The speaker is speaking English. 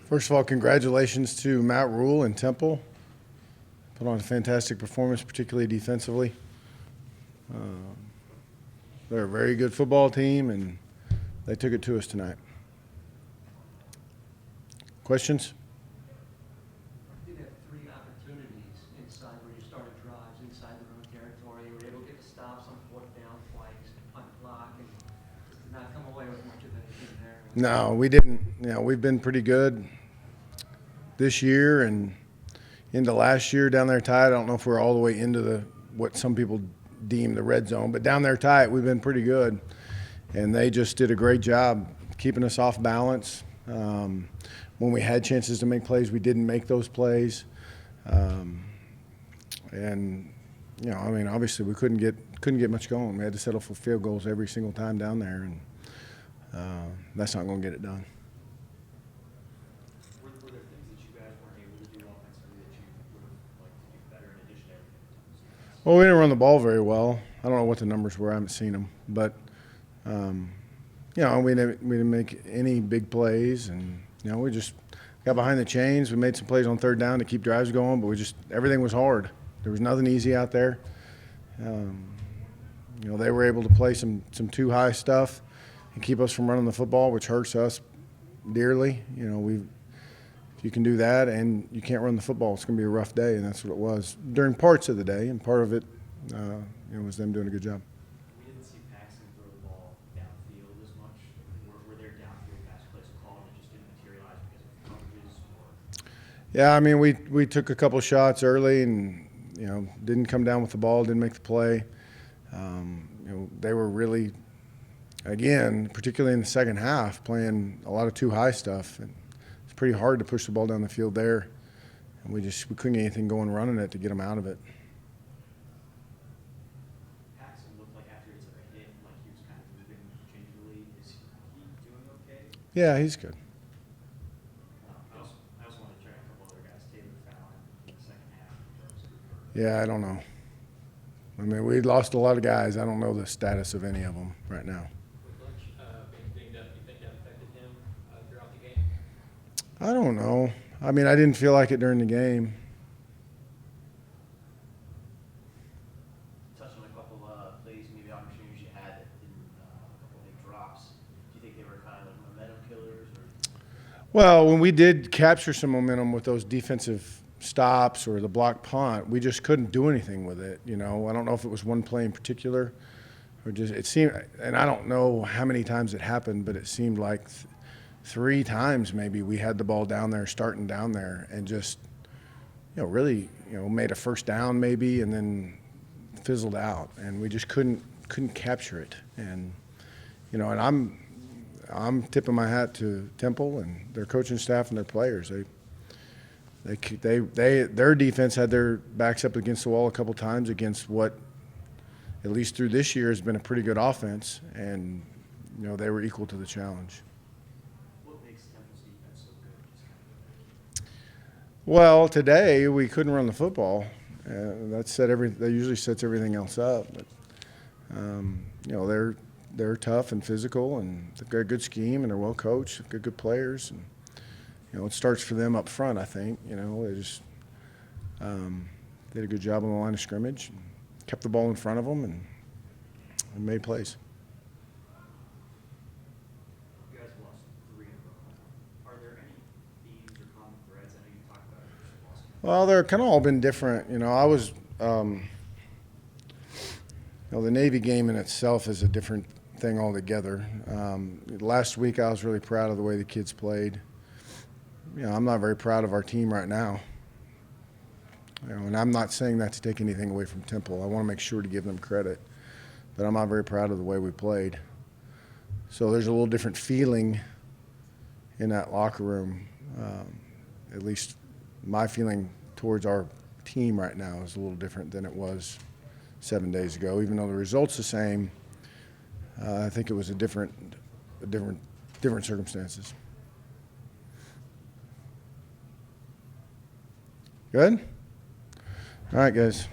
First of all, congratulations to Matt Rule and Temple. Put on a fantastic performance, particularly defensively. They're a very good football team, and they took it to us tonight. Questions? You did have 3 opportunities inside where you started drives inside their own territory. You were able to get the stops on 4th down twice, punt block, and just did not come away with much of anything there. No, we didn't. We've been pretty good this year and into last year down there tight. I don't know if we're all the way into what some people deem the red zone, but down there tight, we've been pretty good. And they just did a great job keeping us off balance. When we had chances to make plays, we didn't make those plays. Obviously we couldn't get much going. We had to settle for field goals every single time down there, and that's not going to get it done. Were there things that you guys weren't able to do offensively that you would have liked to do better in addition to everything? Well, we didn't run the ball very well. I don't know what the numbers were. I haven't seen them, but we didn't make any big plays, and we just got behind the chains. We made some plays on 3rd down to keep drives going, but everything was hard. There was nothing easy out there. They were able to play some too high stuff and keep us from running the football, which hurts us dearly. If you can do that and you can't run the football, it's going to be a rough day, and that's what it was during parts of the day, and part of it was them doing a good job. We didn't see Paxton throw the ball downfield as much. Were there downfield pass plays called that just didn't materialize because of coverages? Yeah, we took a couple shots early and didn't come down with the ball, didn't make the play. They were really, again, particularly in the second half, playing a lot of too high stuff. And it's pretty hard to push the ball down the field there, and we couldn't get anything going running it to get them out of it. Paxton looked like after he took a hit, like he was kind of moving gingerly. Is he doing okay? Yeah, he's good. I also want to check a couple other guys. Taylor Fallon in the second half. Yeah, I don't know. We lost a lot of guys. I don't know the status of any of them right now. With Lynch being dinged up, do you think that affected him throughout the game? I don't know. I didn't feel like it during the game. Touch on a couple plays, maybe opportunities you had that didn't, a couple big drops. Do you think they were kind of like momentum killers? Well, when we did capture some momentum with those defensive stops or the block punt, we just couldn't do anything with it. I don't know if it was one play in particular or just it seemed, and I don't know how many times it happened, but it seemed like 3 times maybe we had the ball down there, starting down there, and just really made a first down maybe and then fizzled out, and we just couldn't capture it. And and I'm tipping my hat to Temple and their coaching staff and their players. Their defense had their backs up against the wall a couple times against what, at least through this year, has been a pretty good offense, and they were equal to the challenge. What makes Temple's defense so good? Well, today we couldn't run the football. That usually sets everything else up. But they're tough and physical, and they've got a good scheme, and they're well coached. They've got good players, and it starts for them up front. I think they just did a good job on the line of scrimmage, and kept the ball in front of them, and made plays. You guys lost 3 in a row. Are there any themes or common threads? I know you talked about it. Well, they're kind of all been different. I was, the Navy game in itself is a different thing altogether. Last week I was really proud of the way the kids played. I'm not very proud of our team right now. And I'm not saying that to take anything away from Temple. I want to make sure to give them credit. But I'm not very proud of the way we played. So there's a little different feeling in that locker room. At least my feeling towards our team right now is a little different than it was 7 days ago. Even though the result's the same, I think it was different circumstances. Good? All right, guys.